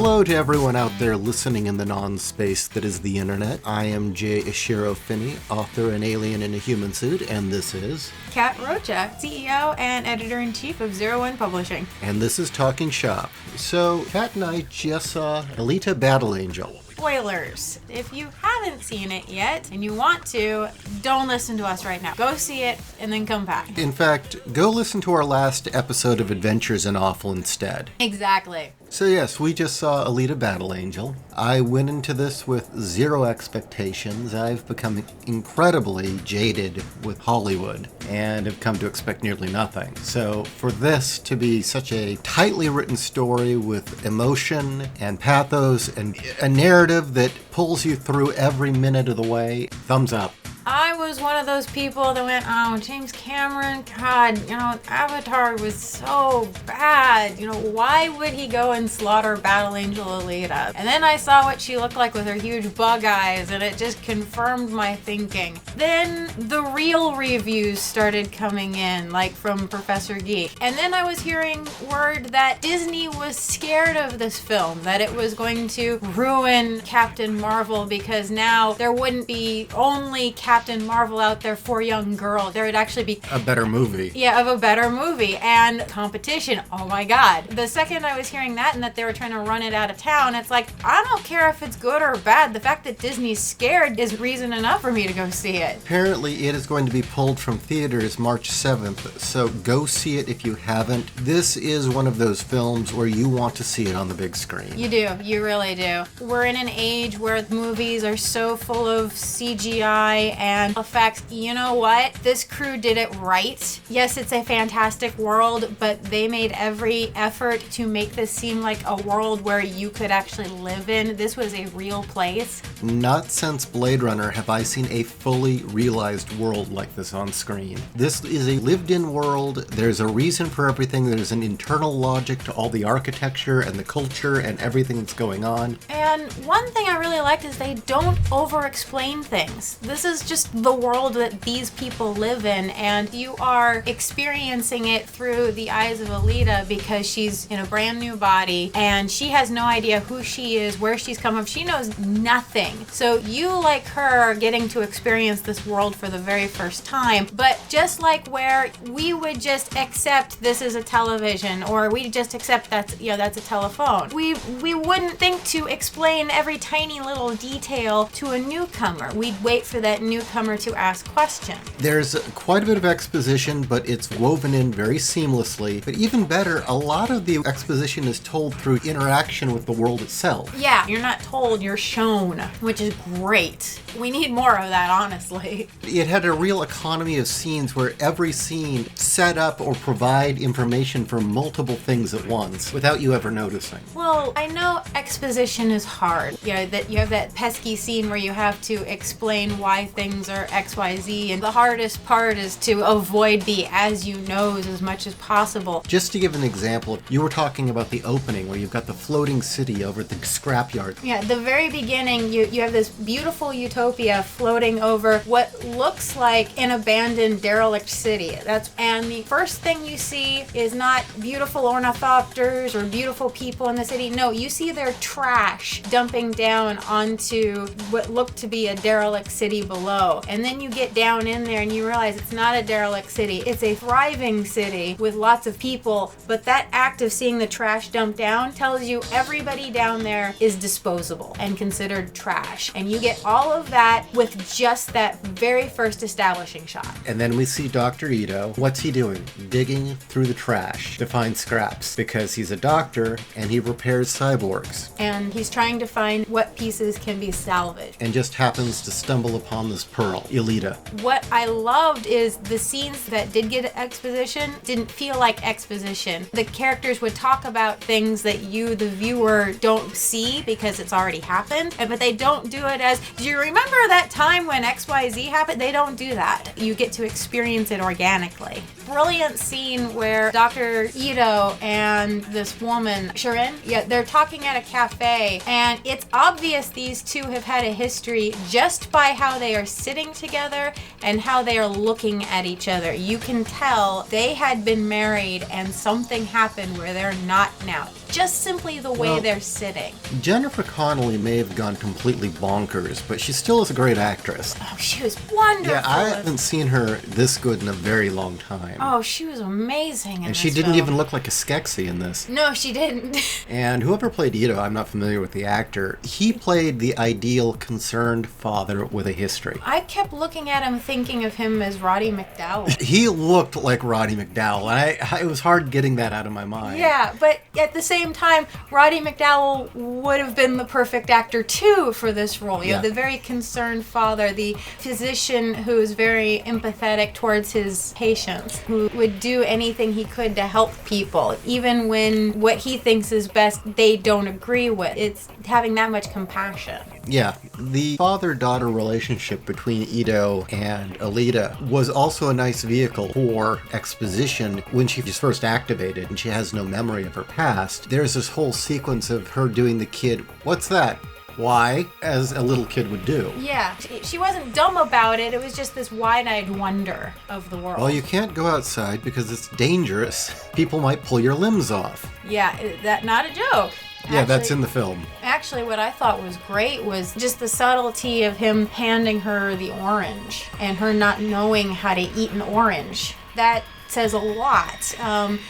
Hello to everyone out there listening in the non-space that is the internet. I am J.Ishiro Finney, author and alien in a human suit, and this is... Kat Rocha, CEO and Editor-in-Chief of 01 Publishing. And this is Talking Shop. So, Kat and I just saw Alita Battle Angel. Spoilers. If you haven't seen it yet and you want to, don't listen to us right now. Go see it and then come back. In fact, go listen to our last episode of Adventures in Awful instead. Exactly. So yes, we just saw Alita Battle Angel. I went into this with zero expectations. I've become incredibly jaded with Hollywood and have come to expect nearly nothing. So for this to be such a tightly written story with emotion and pathos and a narrative that pulls you through every minute of the way, thumbs up. I was one of those people that went, oh, James Cameron, God, Avatar was so bad. Why would he go and slaughter Battle Angel Alita? And then I saw what she looked like with her huge bug eyes, and it just confirmed my thinking. Then the real reviews started coming in, like from Professor Geek. And then I was hearing word that Disney was scared of this film, that it was going to ruin Captain Marvel because now there wouldn't be only Captain Marvel out there for young girls. There would actually be a better movie. Yeah, of a better movie and competition. Oh my God. The second I was hearing that and that they were trying to run it out of town, it's like, I don't care if it's good or bad. The fact that Disney's scared is reason enough for me to go see it. Apparently it is going to be pulled from theaters March 7th, so go see it if you haven't. This is one of those films where you want to see it on the big screen. You do. You really do. We're in an age where movies are so full of CGI and effects. You know what? This crew did it right. Yes, it's a fantastic world, but they made every effort to make this seem like a world where you could actually live in. This was a real place. Not since Blade Runner have I seen a fully realized world like this on screen. This is a lived-in world. There's a reason for everything. There's an internal logic to all the architecture and the culture and everything that's going on. And one thing I really liked is they don't over-explain things. This is just the world that these people live in, and you are experiencing it through the eyes of Alita because she's in a brand new body and she has no idea who she is, where she's come from. She knows nothing. So you, like her, are getting to experience this world for the very first time. But just like where we would just accept this is a television, or we just accept that's a telephone, we wouldn't think to explain every tiny little detail to a newcomer. We'd wait for that newcomer to ask questions. There's quite a bit of exposition, but it's woven in very seamlessly. But even better, a lot of the exposition is told through interaction with the world itself. Yeah, you're not told, you're shown, which is great. We need more of that, honestly. It had a real economy of scenes where every scene set up or provide information for multiple things at once without you ever noticing. Well, I know exposition is hard. That you have that pesky scene where you have to explain why things are XYZ, and the hardest part is to avoid the as you knows as much as possible. Just to give an example, you were talking about the opening where you've got the floating city over at the scrapyard. Yeah, at the very beginning, you have this beautiful utopia floating over what looks like an abandoned derelict city. And the first thing you see is not beautiful ornithopters or beautiful people in the city. No, you see their trash dumping down onto what looked to be a derelict city below. And then you get down in there and you realize it's not a derelict city. It's a thriving city with lots of people. But that act of seeing the trash dumped down tells you everybody down there is disposable and considered trash. And you get all of that with just that very first establishing shot. And then we see Dr. Ito. What's he doing? Digging through the trash to find scraps because he's a doctor and he repairs cyborgs. And he's trying to find what pieces can be salvaged. And just happens to stumble upon this pearl, Alita. What I loved is the scenes that did get exposition didn't feel like exposition. The characters would talk about things that you, the viewer, don't see because it's already happened, but they don't do it as, do you remember that time when XYZ happened? They don't do that. You get to experience it organically. Brilliant scene where Dr. Ito and this woman, Shirin, they're talking at a cafe, and it's obvious these two have had a history just by how they are sitting doing together and how they are looking at each other. You can tell they had been married and something happened where they're not now. Just simply the way they're sitting. Jennifer Connelly may have gone completely bonkers, but she still is a great actress. Oh, she was wonderful. Yeah, I haven't seen her this good in a very long time. Oh, she was amazing in and this she didn't film. even look like a Skeksis in this. No, she didn't. And whoever played Ito, I'm not familiar with the actor, he played the ideal concerned father with a history. I kept looking at him thinking of him as Roddy McDowall. He looked like Roddy McDowall, and it was hard getting that out of my mind. Yeah, but at the same time, Roddy McDowall would have been the perfect actor too for this role. You know, the very concerned father, the physician who is very empathetic towards his patients, who would do anything he could to help people, even when what he thinks is best they don't agree with. It's having that much compassion. Yeah, the father-daughter relationship between Ito and Alita was also a nice vehicle for exposition when she was first activated and she has no memory of her past. There's this whole sequence of her doing the kid, "What's that? Why?" as a little kid would do. Yeah, she wasn't dumb about it. It was just this wide-eyed wonder of the world. Well, you can't go outside because it's dangerous. People might pull your limbs off. Yeah, that not a joke. Yeah, that's in the film. Actually, what I thought was great was just the subtlety of him handing her the orange and her not knowing how to eat an orange. That says a lot.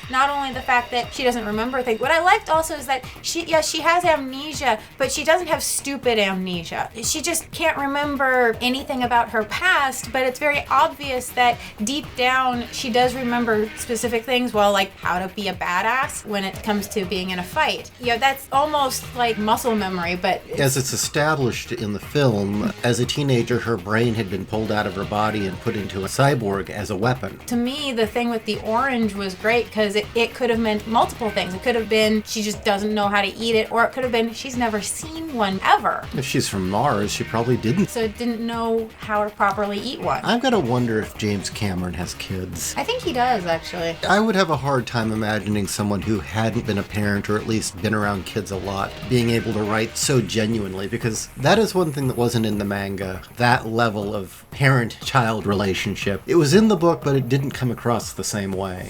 Not only the fact that she doesn't remember things. What I liked also is that she has amnesia, but she doesn't have stupid amnesia. She just can't remember anything about her past, but it's very obvious that deep down she does remember specific things, well, like how to be a badass when it comes to being in a fight. You know, that's almost like muscle memory, but... As it's established in the film, as a teenager, her brain had been pulled out of her body and put into a cyborg as a weapon. To me, the thing with the orange was great because it could have meant multiple things. It could have been she just doesn't know how to eat it, or it could have been she's never seen one ever. If she's from Mars, she probably didn't. So didn't know how to properly eat one. I've got to wonder if James Cameron has kids. I think he does, actually. I would have a hard time imagining someone who hadn't been a parent or at least been around kids a lot being able to write so genuinely, because that is one thing that wasn't in the manga, that level of parent-child relationship. It was in the book, but it didn't come across the same way.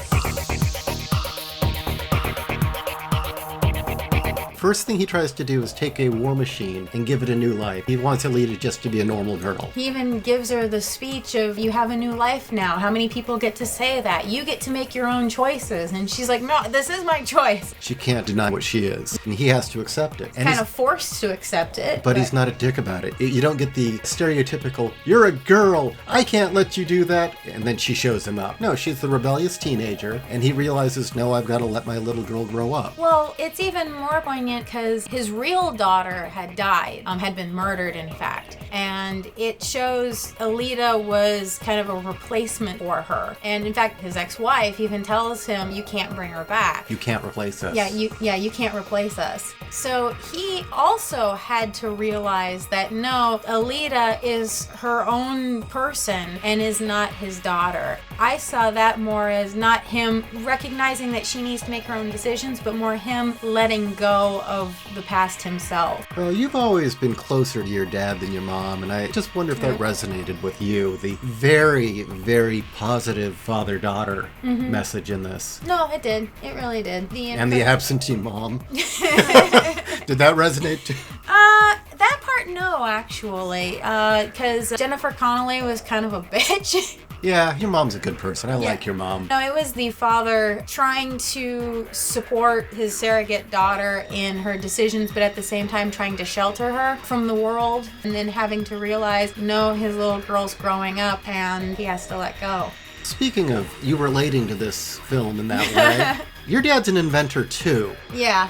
First thing he tries to do is take a war machine and give it a new life. He wants Alita just to be a normal girl. He even gives her the speech of, you have a new life now. How many people get to say that? You get to make your own choices. And she's like, no, this is my choice. She can't deny what she is, and he has to accept it. And kind of forced to accept it. But he's not a dick about it. You don't get the stereotypical, you're a girl, I can't let you do that, and then she shows him up. No, she's the rebellious teenager, and he realizes, no, I've got to let my little girl grow up. Well, it's even more poignant because his real daughter had died, had been murdered, in fact. And it shows Alita was kind of a replacement for her. And in fact, his ex-wife even tells him, you can't bring her back. You can't replace us. Yeah, you can't replace us. So he also had to realize that no, Alita is her own person and is not his daughter. I saw that more as not him recognizing that she needs to make her own decisions, but more him letting go of the past himself. Well, you've always been closer to your dad than your mom, and I just wonder if that resonated with you, the very, very positive father-daughter message in this. No, it did. It really did. And the absentee mom. Did that resonate too? That part, no, actually. Because Jennifer Connelly was kind of a bitch. Yeah, your mom's a good person. I like your mom. No, it was the father trying to support his surrogate daughter in her decisions, but at the same time trying to shelter her from the world, and then having to realize, no, his little girl's growing up and he has to let go. Speaking of you relating to this film in that way, your dad's an inventor too. Yeah.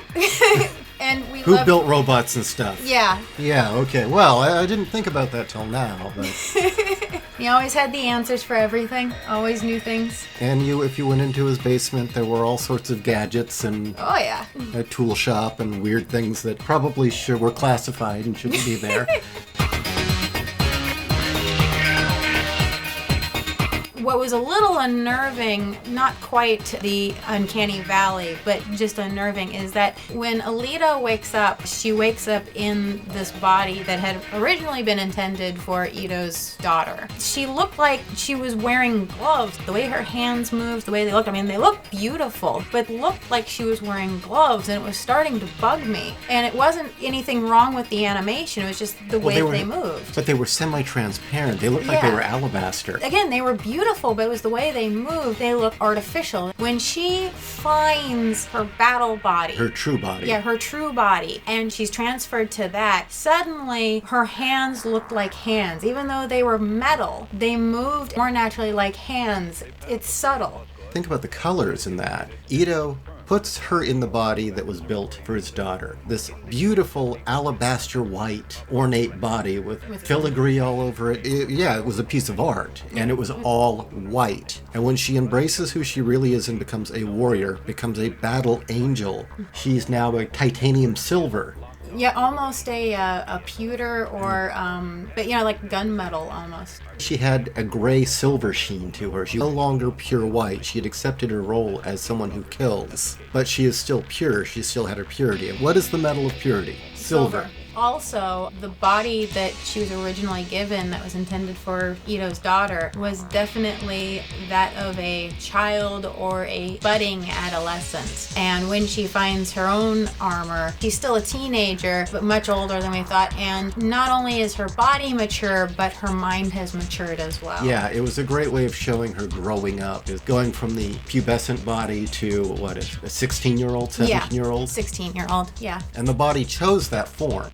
And Who built robots and stuff. Yeah. Yeah, okay. Well, I didn't think about that till now, but... He always had the answers for everything. Always knew things. And if you went into his basement, there were all sorts of gadgets and... Oh, yeah. A tool shop and weird things that probably were classified and shouldn't be there. What was a little unnerving, not quite the uncanny valley, but just unnerving, is that when Alita wakes up, she wakes up in this body that had originally been intended for Ito's daughter. She looked like she was wearing gloves. The way her hands moved, the way they looked, I mean, they looked beautiful, but looked like she was wearing gloves, and it was starting to bug me. And it wasn't anything wrong with the animation, it was just the way they moved. But they were semi-transparent. They looked like they were alabaster. Again, they were beautiful, but it was the way they moved. They looked artificial. When she finds her battle body, her true body. Yeah, her true body, and she's transferred to that, suddenly her hands looked like hands. Even though they were metal, they moved more naturally like hands. It's subtle. Think about the colors in that. Ito puts her in the body that was built for his daughter. This beautiful alabaster white, ornate body with filigree all over it. It was a piece of art, and it was all white. And when she embraces who she really is and becomes a warrior, becomes a battle angel, she's now a titanium silver. Yeah, almost a pewter or, but like gunmetal almost. She had a gray silver sheen to her. She was no longer pure white. She had accepted her role as someone who kills. But she is still pure. She still had her purity. And what is the metal of purity? Silver. Also, the body that she was originally given that was intended for Ito's daughter was definitely that of a child or a budding adolescent. And when she finds her own armor, she's still a teenager, but much older than we thought. And not only is her body mature, but her mind has matured as well. Yeah, it was a great way of showing her growing up, is going from the pubescent body to, a 16-year-old, 17-year-old? 16-year-old, yeah. And the body chose that form.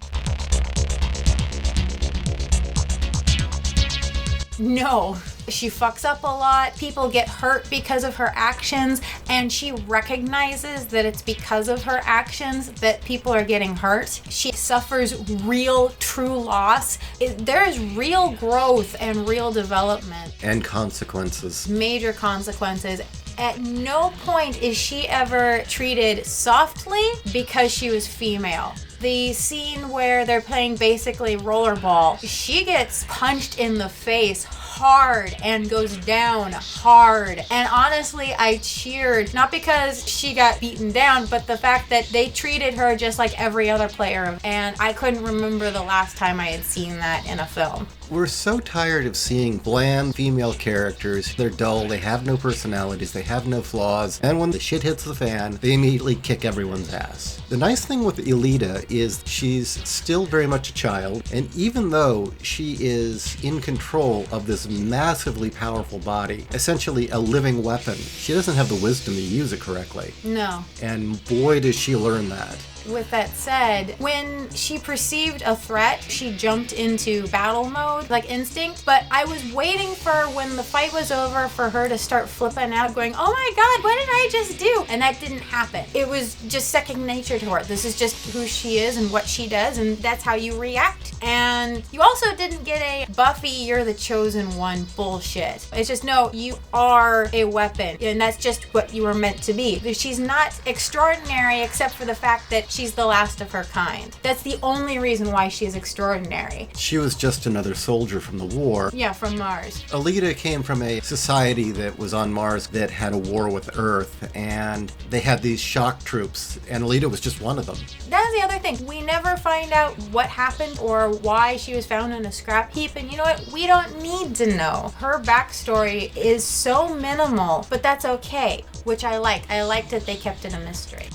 No. She fucks up a lot. People get hurt because of her actions, and she recognizes that it's because of her actions that people are getting hurt. She suffers real, true loss. There is real growth and real development. And consequences. Major consequences. At no point is she ever treated softly because she was female. The scene where they're playing basically rollerball, she gets punched in the face hard and goes down hard. And honestly, I cheered, not because she got beaten down, but the fact that they treated her just like every other player. And I couldn't remember the last time I had seen that in a film. We're so tired of seeing bland female characters. They're dull, they have no personalities, they have no flaws, and when the shit hits the fan, they immediately kick everyone's ass. The nice thing with Alita is she's still very much a child, and even though she is in control of this massively powerful body, essentially a living weapon, she doesn't have the wisdom to use it correctly. No. And boy, does she learn that. With that said, when she perceived a threat, she jumped into battle mode, like instinct. But I was waiting for when the fight was over for her to start flipping out, going, oh my god, what did I just do? And that didn't happen. It was just second nature to her. This is just who she is and what she does, and that's how you react. And you also didn't get a Buffy, you're the chosen one bullshit. It's just, no, you are a weapon, and that's just what you were meant to be. She's not extraordinary except for the fact that she's the last of her kind. That's the only reason why she's extraordinary. She was just another soldier from the war. Yeah, from Mars. Alita came from a society that was on Mars that had a war with Earth, and they had these shock troops, and Alita was just one of them. That's the other thing. We never find out what happened or why she was found in a scrap heap, and you know what? We don't need to know. Her backstory is so minimal, but that's okay, which I like. I like that they kept it a mystery.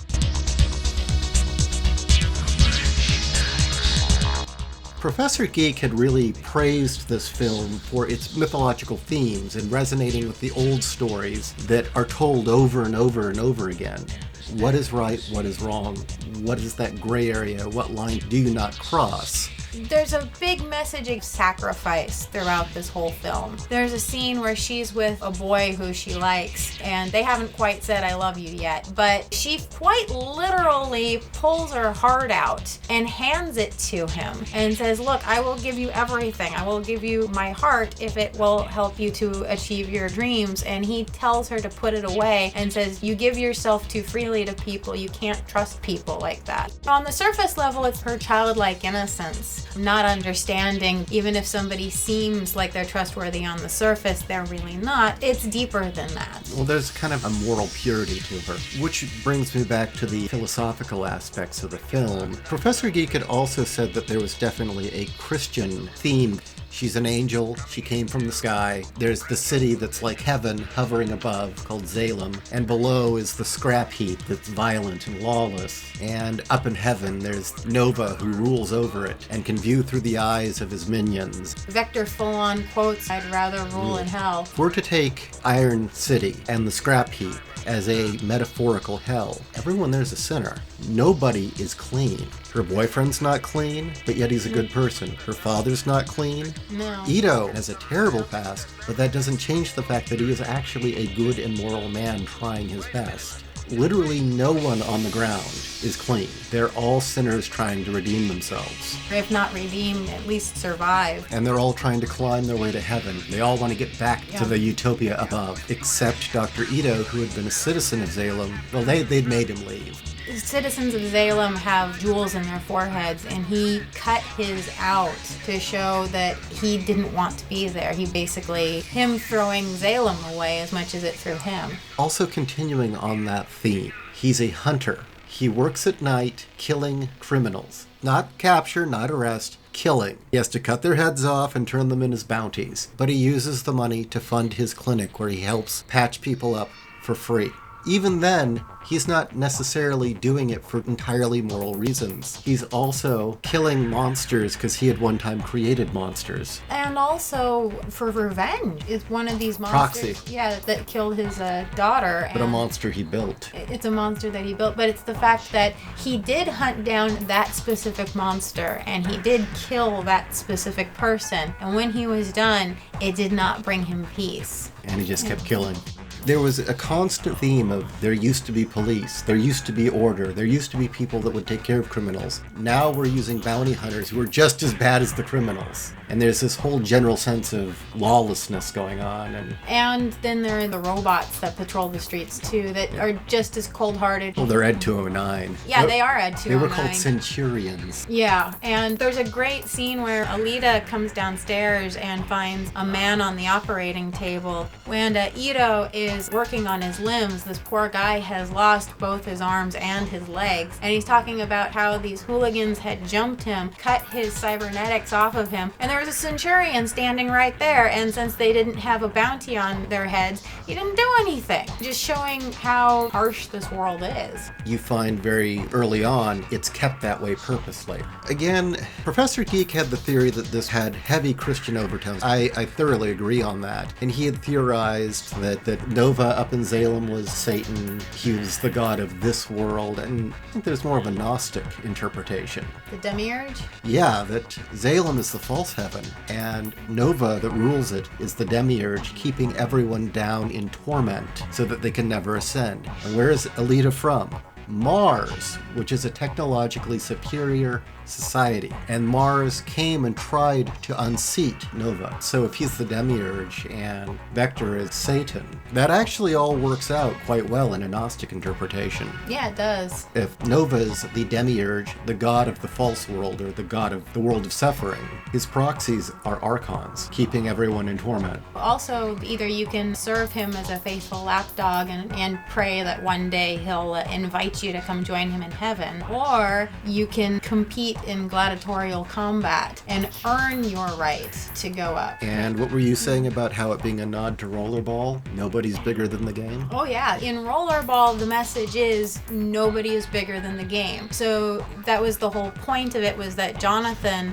Professor Geek had really praised this film for its mythological themes and resonating with the old stories that are told over and over and over again. What is right? What is wrong? What is that gray area? What line do you not cross? There's a big message of sacrifice throughout this whole film. There's a scene where she's with a boy who she likes, and they haven't quite said I love you yet, but she quite literally pulls her heart out and hands it to him and says, look, I will give you everything. I will give you my heart if it will help you to achieve your dreams. And he tells her to put it away and says, you give yourself too freely to people. You can't trust people like that. On the surface level, it's her childlike innocence. not understanding, even if somebody seems like they're trustworthy on the surface, they're really not. It's deeper than that. Well, there's kind of a moral purity to her, which brings me back to the philosophical aspects of the film. Professor Geek had also said that there was definitely a Christian theme. She's an angel, she came from the sky. There's the city that's like heaven hovering above called Salem, and below is the scrap heap that's violent and lawless. And up in heaven there's Nova, who rules over it and can view through the eyes of his minions. Vector full-on quotes, "I'd rather rule in hell." If we're to take Iron City and the scrap heap as a metaphorical hell, everyone there's a sinner. Nobody is clean. Her boyfriend's not clean, but yet he's a good person. Her father's not clean. No. Ito has a terrible past, but that doesn't change the fact that he is actually a good and moral man trying his best. Literally no one on the ground is clean. They're all sinners trying to redeem themselves. If not redeem, at least survive. And they're all trying to climb their way to heaven. They all want to get back to the utopia above, except Dr. Ito, who had been a citizen of Salem. Well, they'd made him leave. Citizens of Salem have jewels in their foreheads, and he cut his out to show that he didn't want to be there. Him throwing Salem away as much as it threw him. Also continuing on that theme, he's a hunter. He works at night killing criminals. Not capture, not arrest, killing. He has to cut their heads off and turn them in as bounties. But he uses the money to fund his clinic where he helps patch people up for free. Even then, he's not necessarily doing it for entirely moral reasons. He's also killing monsters because he had one time created monsters. And also for revenge. It's one of these monsters. Proxy. Yeah, that killed his daughter. But a monster he built. It's a monster that he built, but it's the fact that he did hunt down that specific monster, and he did kill that specific person. And when he was done, it did not bring him peace. And he just kept killing. There was a constant theme of there used to be police, there used to be order, there used to be people that would take care of criminals. Now we're using bounty hunters who are just as bad as the criminals. And there's this whole general sense of lawlessness going on. And then there are the robots that patrol the streets too that are just as cold-hearted. Well, they're ed-209. Yeah, they are ed-209. They were called Centurions. Yeah, and there's a great scene where Alita comes downstairs and finds a man on the operating table. When Ito is working on his limbs, this poor guy has lost both his arms and his legs. And he's talking about how these hooligans had jumped him, cut his cybernetics off of him, and there was a Centurion standing right there, and since they didn't have a bounty on their heads, he didn't do anything. Just showing how harsh this world is. You find very early on, it's kept that way purposely. Again, Professor Geek had the theory that this had heavy Christian overtones. I thoroughly agree on that. And he had theorized that Nova up in Salem was Satan. He was the god of this world. And I think there's more of a Gnostic interpretation. The demiurge? Yeah, that Salem is the false heaven, and Nova that rules it is the demiurge, keeping everyone down in torment so that they can never ascend. And where is Alita from? Mars, which is a technologically superior society. And Mars came and tried to unseat Nova. So if he's the demiurge and Vector is Satan, that actually all works out quite well in a Gnostic interpretation. Yeah, it does. If Nova's the demiurge, the god of the false world, or the god of the world of suffering, his proxies are archons, keeping everyone in torment. Also, either you can serve him as a faithful lapdog and pray that one day he'll invite you to come join him in heaven, or you can compete in gladiatorial combat and earn your right to go up. And what were you saying about how it being a nod to Rollerball? Nobody's bigger than the game? Oh yeah, in Rollerball the message is nobody is bigger than the game. So that was the whole point of it, was that Jonathan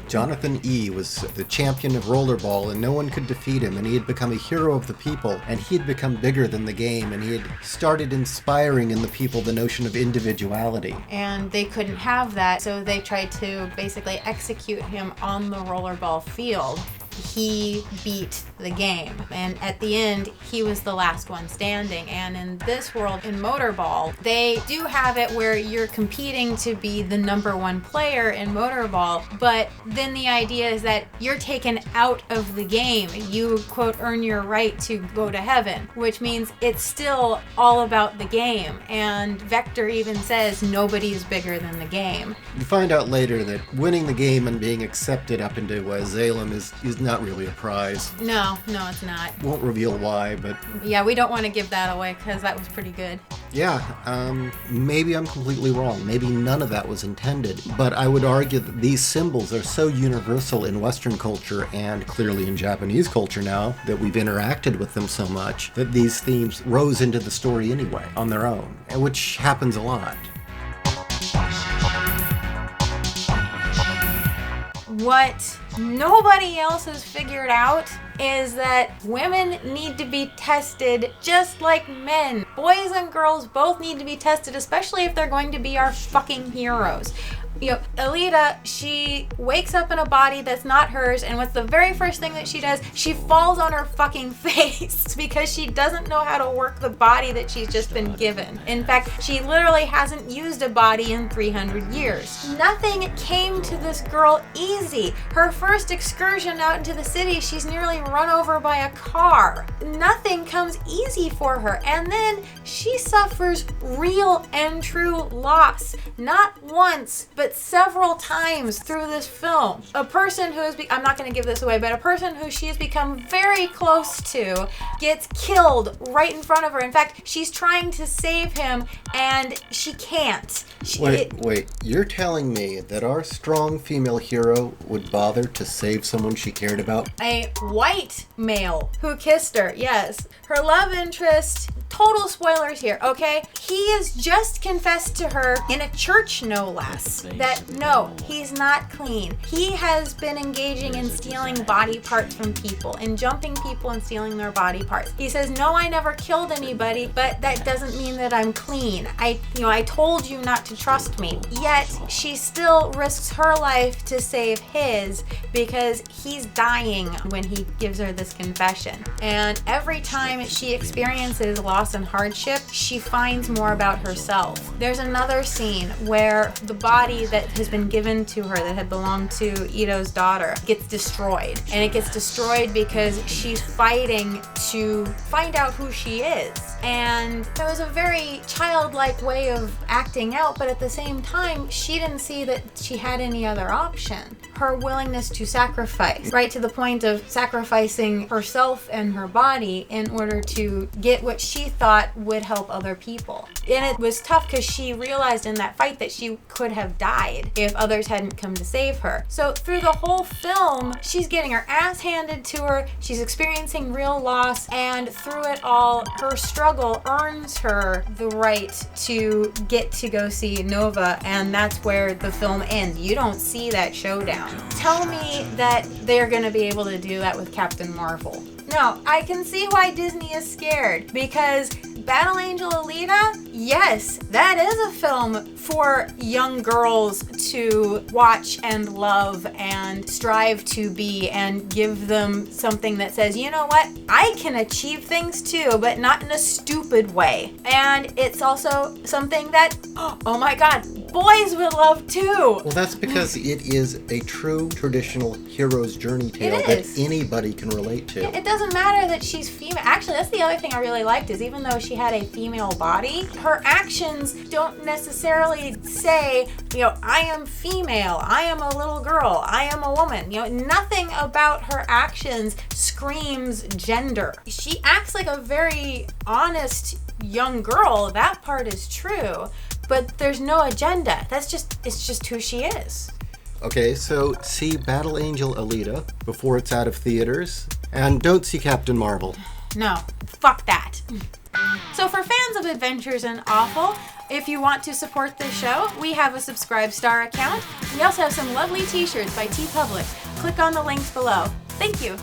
E. was the champion of Rollerball and no one could defeat him, and he had become a hero of the people, and he had become bigger than the game, and he had started inspiring in the people the notion of individuality. And they couldn't have that, so they tried to basically execute him on the rollerball field. he beat the game. And at the end, he was the last one standing. And in this world, in Motorball, they do have it where you're competing to be the number one player in Motorball, but then the idea is that you're taken out of the game. You, quote, earn your right to go to heaven, which means it's still all about the game. And Vector even says nobody is bigger than the game. You find out later that winning the game and being accepted up into Zalem is not really a prize. No, it's not. Won't reveal why, but... Yeah, we don't want to give that away because that was pretty good. Yeah, maybe I'm completely wrong. Maybe none of that was intended. But I would argue that these symbols are so universal in Western culture and clearly in Japanese culture now that we've interacted with them so much that these themes rose into the story anyway on their own, which happens a lot. What nobody else has figured out is that women need to be tested just like men. Boys and girls both need to be tested, especially if they're going to be our fucking heroes. You know, Alita, she wakes up in a body that's not hers, and what's the very first thing that she does? She falls on her fucking face because she doesn't know how to work the body that she's just been given. In fact, she literally hasn't used a body in 300 years. Nothing came to this girl easy. Her first excursion out into the city, she's nearly run over by a car. Nothing comes easy for her, and then she suffers real and true loss. Not once, but several times through this film. A person who has I'm not going to give this away, but a person who she has become very close to gets killed right in front of her. In fact, she's trying to save him and she can't. Wait, you're telling me that our strong female hero would bother to save someone she cared about? A white male who kissed her, yes. Her love interest, total spoilers here, okay? He has just confessed to her in a church, no less, that no, he's not clean. He has been engaging in stealing body parts from people and jumping people and stealing their body parts. He says, no, I never killed anybody, but that doesn't mean that I'm clean. I told you not to trust me. Yet she still risks her life to save his because he's dying when he gives her this confession. And every time she experiences loss and hardship, she finds more about herself. There's another scene where the body that has been given to her that had belonged to Ito's daughter gets destroyed. And it gets destroyed because she's fighting to find out who she is. And it was a very childlike way of acting out, but at the same time, she didn't see that she had any other option. Her willingness to sacrifice, right to the point of sacrificing herself and her body in order to get what she thought would help other people. And it was tough because she realized in that fight that she could have died if others hadn't come to save her. So through the whole film, she's getting her ass handed to her, she's experiencing real loss, and through it all, her struggle earns her the right to get to go see Nova, and that's where the film ends. You don't see that showdown. Tell me that they're going to be able to do that with Captain Marvel. No, I can see why Disney is scared, because Battle Angel Alita, yes, that is a film for young girls to watch and love and strive to be, and give them something that says, you know what, I can achieve things too, but not in a stupid way. And it's also something that, oh my God, boys would love too. Well, that's because it is a true traditional hero's journey tale that anybody can relate to. It doesn't matter that she's female. Actually, that's the other thing I really liked, is even though she had a female body, her actions don't necessarily say, you know, I am female, I am a little girl, I am a woman. You know, nothing about her actions screams gender. She acts like a very honest young girl. That part is true. But there's no agenda. It's just who she is. Okay, so see Battle Angel Alita before it's out of theaters, and don't see Captain Marvel. No, fuck that. So for fans of Adventures in Awful, if you want to support this show, we have a Subscribe Star account. We also have some lovely t-shirts by TeePublic. Click on the links below. Thank you.